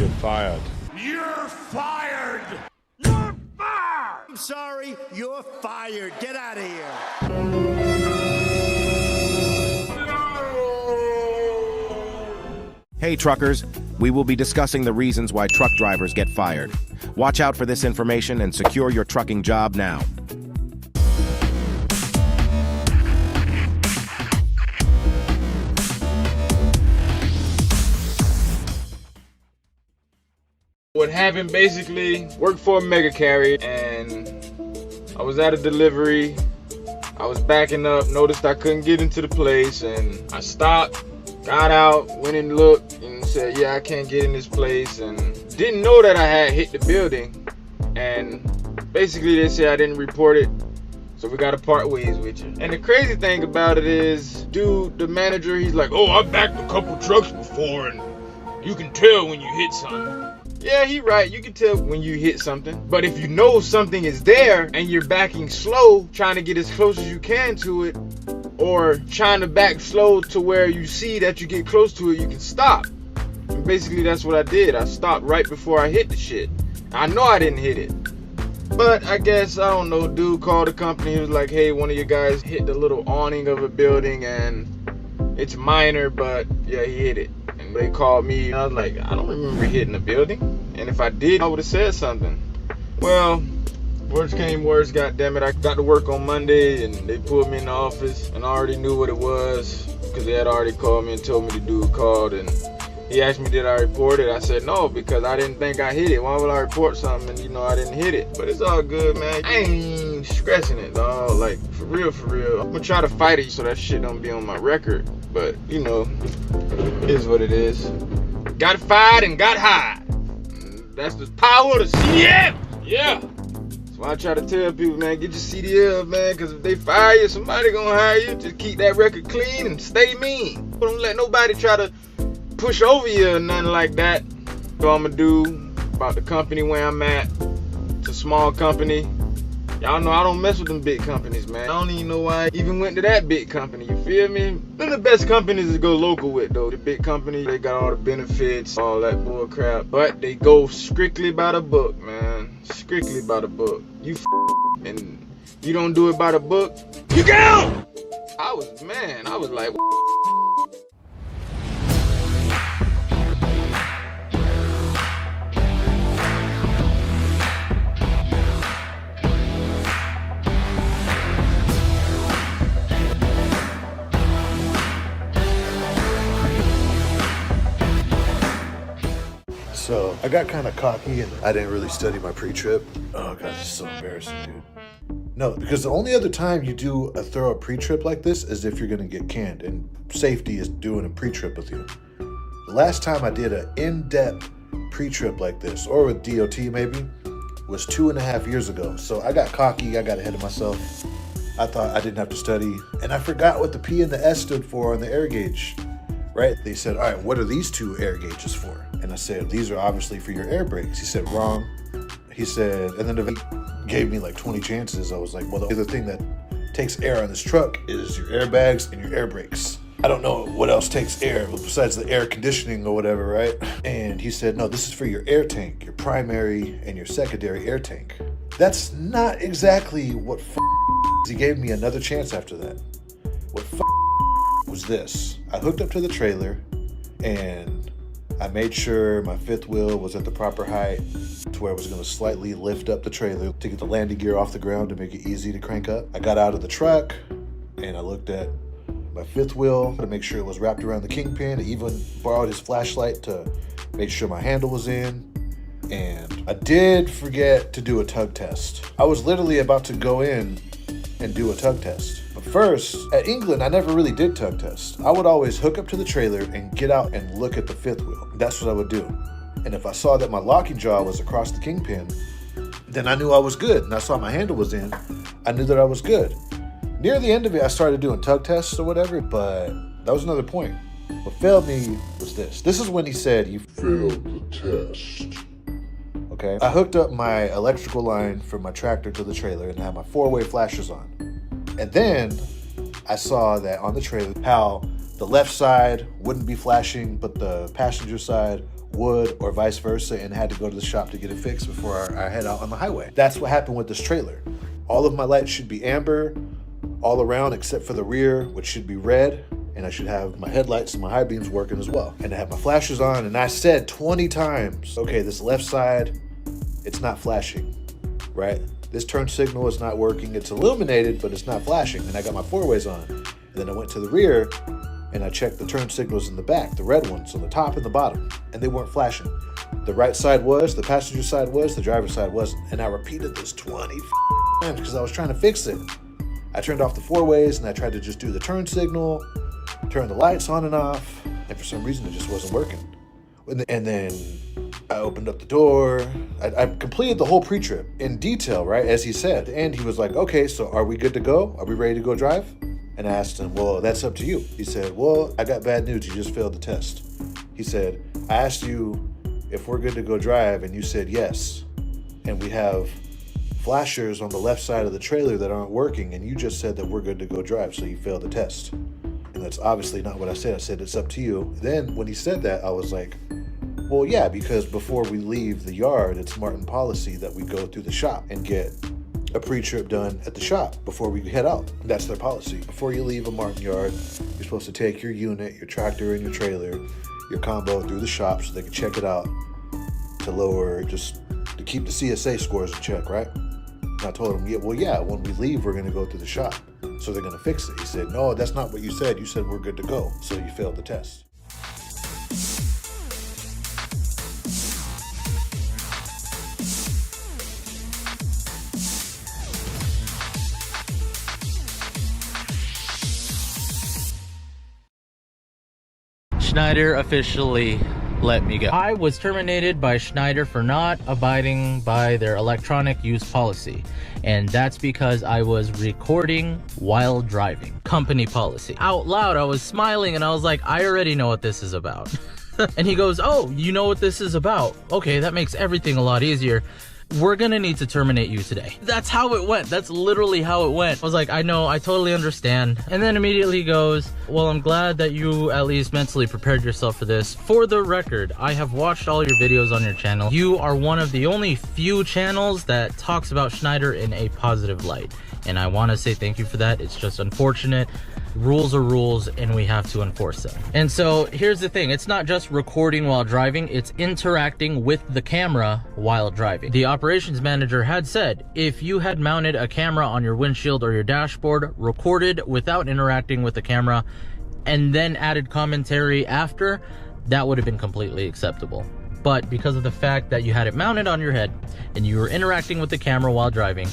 You're fired. You're fired! You're fired! I'm sorry, you're fired. Get out of here. Hey truckers, we will be discussing the reasons why truck drivers get fired. Watch out for this information and secure your trucking job now. What happened basically, worked for a mega carrier and I was at a delivery. I was backing up, noticed I couldn't get into the place and I stopped, got out, went and looked and said, yeah, I can't get in this place, and didn't know that I had hit the building. And basically they said I didn't report it, so we gotta part ways with you. And the crazy thing about it is, dude, the manager, he's like, oh, I backed a couple trucks before and you can tell when you hit something. Yeah, he right, you can tell when you hit something. But if you know something is there and you're backing slow, trying to get as close as you can to it, or trying to back slow to where you see that you get close to it, you can stop. And basically that's what I did. I stopped right before I hit the shit. I know I didn't hit it. But I guess, I don't know, dude called the company. He was like, hey, one of you guys hit the little awning of a building and it's minor, but yeah, he hit it. And they called me and I was like, I don't remember hitting the building. And if I did, I would have said something. Well, worst came worst, goddammit. I got to work on Monday and they pulled me in the office and I already knew what it was because they had already called me and told me the dude called, and he asked me did I report it. I said no, because I didn't think I hit it. Why would I report something and I didn't hit it? But it's all good, man. I ain't stressing it, dog. Like, for real, for real. I'm gonna try to fight it so that shit don't be on my record. But, it is what it is. Got fired and got hired. That's the power of the CDL. Yeah. So I try to tell people, man, get your CDL, man, because if they fire you, somebody gonna hire you. Just keep that record clean and stay mean. Don't let nobody try to push over you or nothing like that. So I'm gonna do about the company where I'm at. It's a small company. Y'all know I don't mess with them big companies, man. I don't even know why I even went to that big company, you feel me? They're the best companies to go local with, though. The big company, they got all the benefits, all that bull crap. But they go strictly by the book, man. Strictly by the book. You and you don't do it by the book, you get out! I was like, So I got kind of cocky and I didn't really study my pre-trip. Oh god, this is so embarrassing, dude. No, because the only other time you do a thorough pre-trip like this is if you're gonna get canned, and safety is doing a pre-trip with you. The last time I did an in-depth pre-trip like this, or with DOT maybe, was 2.5 years ago. So I got cocky, I got ahead of myself. I thought I didn't have to study, and I forgot what the P and the S stood for on the air gauge, right? They said, all right, what are these two air gauges for? And I said, these are obviously for your air brakes. He said, wrong. He said, and then he gave me like 20 chances. I was like, well, the other thing that takes air on this truck is your airbags and your air brakes. I don't know what else takes air besides the air conditioning or whatever, right? And he said, no, this is for your air tank, your primary and your secondary air tank. That's not exactly what he gave me another chance after that. What was this? I hooked up to the trailer and I made sure my fifth wheel was at the proper height to where it was going to slightly lift up the trailer to get the landing gear off the ground to make it easy to crank up. I got out of the truck and I looked at my fifth wheel to make sure it was wrapped around the kingpin. I even borrowed his flashlight to make sure my handle was in. And I did forget to do a tug test. I was literally about to go in and do a tug test. But first, at England, I never really did tug test. I would always hook up to the trailer and get out and look at the fifth wheel. That's what I would do. And if I saw that my locking jaw was across the kingpin, then I knew I was good. And I saw my handle was in, I knew that I was good. Near the end of it, I started doing tug tests or whatever, but that was another point. What failed me was this. This is when he said, you failed the test. Okay. I hooked up my electrical line from my tractor to the trailer and had my 4-way flashers on. And then I saw that on the trailer, how the left side wouldn't be flashing, but the passenger side wood or vice versa, and had to go to the shop to get it fixed before I head out on the highway. That's what happened with this trailer. All of my lights should be amber all around except for the rear, which should be red, and I should have my headlights and my high beams working as well. And I have my flashers on, and I said 20 times, okay, this left side, it's not flashing, right? This turn signal is not working. It's illuminated, but it's not flashing. And I got my four-ways on. And then I went to the rear, and I checked the turn signals in the back, the red ones, on the top and the bottom, and they weren't flashing. The right side was, the passenger side was, the driver's side wasn't. And I repeated this 20 times because I was trying to fix it. I turned off the four-ways, and I tried to just do the turn signal, turn the lights on and off, and for some reason it just wasn't working. And then I opened up the door. I completed the whole pre-trip in detail, right, as he said. And he was like, okay, so are we good to go? Are we ready to go drive? And I asked him, well, that's up to you. He said, well, I got bad news. You just failed the test. He said, I asked you if we're good to go drive, and you said yes. And we have flashers on the left side of the trailer that aren't working, and you just said that we're good to go drive, so you failed the test. And that's obviously not what I said. I said, it's up to you. Then when he said that, I was like, well, yeah, because before we leave the yard, it's Martin policy that we go through the shop and get a pre-trip done at the shop before we head out. That's their policy. Before you leave a Martin yard, you're supposed to take your unit, your tractor, and your trailer, your combo through the shop so they can check it out to lower, just to keep the CSA scores in check, right? And I told him, yeah, well, yeah, when we leave, we're going to go through the shop. So they're going to fix it. He said, no, that's not what you said. You said we're good to go. So you failed the test. Schneider officially let me go. I was terminated by Schneider for not abiding by their electronic use policy. And that's because I was recording while driving. Company policy. Out loud, I was smiling and I was like, I already know what this is about. And he goes, oh, you know what this is about? Okay, that makes everything a lot easier. We're gonna need to terminate you today. That's how it went. That's literally how it went. I was like, I know, I totally understand. And then immediately goes, well, I'm glad that you at least mentally prepared yourself for this. For the record, I have watched all your videos on your channel. You are one of the only few channels that talks about Schneider in a positive light. And I wanna say thank you for that. It's just unfortunate. Rules are rules and we have to enforce them. And so here's the thing, it's not just recording while driving, it's interacting with the camera while driving. The operations manager had said, if you had mounted a camera on your windshield or your dashboard, recorded without interacting with the camera, and then added commentary after, that would have been completely acceptable. But because of the fact that you had it mounted on your head and you were interacting with the camera while driving,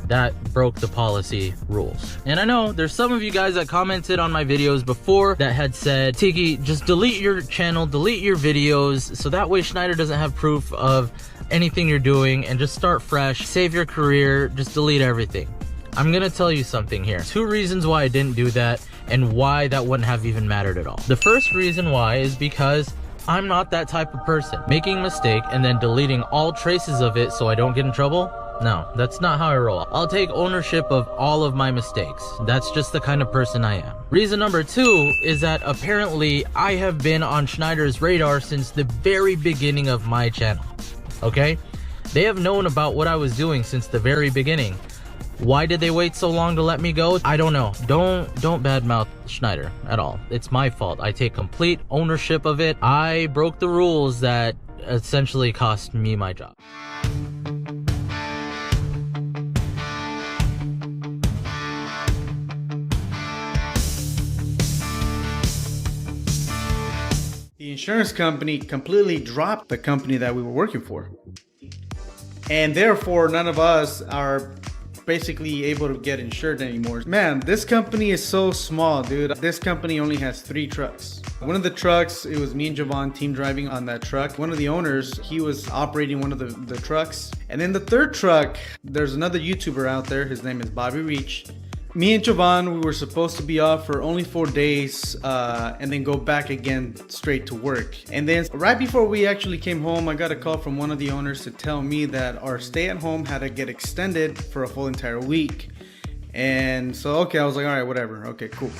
that broke the policy rules. And I know there's some of you guys that commented on my videos before that had said, Tiki, just delete your channel, delete your videos, so that way Schneider doesn't have proof of anything you're doing, and just start fresh, save your career, just delete everything. I'm gonna tell you something here. 2 reasons why I didn't do that, and why that wouldn't have even mattered at all. The first reason why is because I'm not that type of person. Making a mistake and then deleting all traces of it so I don't get in trouble, no, that's not how I roll. I'll take ownership of all of my mistakes. That's just the kind of person I am. Reason number 2 is that apparently I have been on Schneider's radar since the very beginning of my channel. Okay? They have known about what I was doing since the very beginning. Why did they wait so long to let me go? I don't know. Don't badmouth Schneider at all. It's my fault. I take complete ownership of it. I broke the rules that essentially cost me my job. The insurance company completely dropped the company that we were working for. And therefore, none of us are basically able to get insured anymore. Man, this company is so small, dude. This company only has 3 trucks. One of the trucks, it was me and Javon team driving on that truck. One of the owners, he was operating one of the trucks. And then the 3rd truck, there's another YouTuber out there. His name is Bobby Reach. Me and Javon, we were supposed to be off for only 4 days and then go back again straight to work. And then right before we actually came home, I got a call from one of the owners to tell me that our stay at home had to get extended for a full entire week. And so, okay, I was like, all right, whatever. Okay, cool.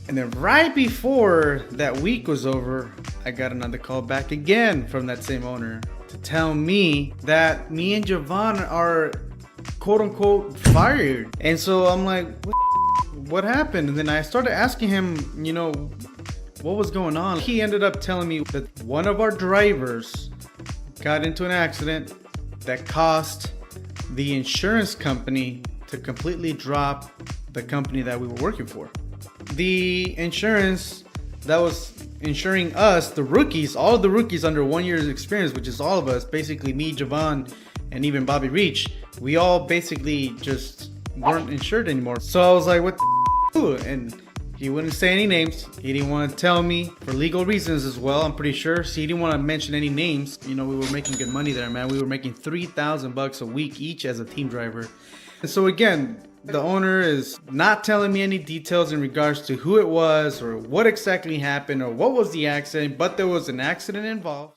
And then right before that week was over, I got another call back again from that same owner to tell me that me and Javon are quote unquote fired. And so I'm like, what happened? And then I started asking him, what was going on. He ended up telling me that one of our drivers got into an accident that cost the insurance company to completely drop the company that we were working for. The insurance that was insuring us, the rookies, all of the rookies under 1 year's experience, which is all of us, basically me, Javon, and even Bobby Reach, we all basically just weren't insured anymore. So I was like, what the And he wouldn't say any names. He didn't want to tell me for legal reasons as well, I'm pretty sure. So he didn't want to mention any names. We were making good money there, man. We were making $3,000 a week each as a team driver. And so again, the owner is not telling me any details in regards to who it was or what exactly happened or what was the accident, but there was an accident involved.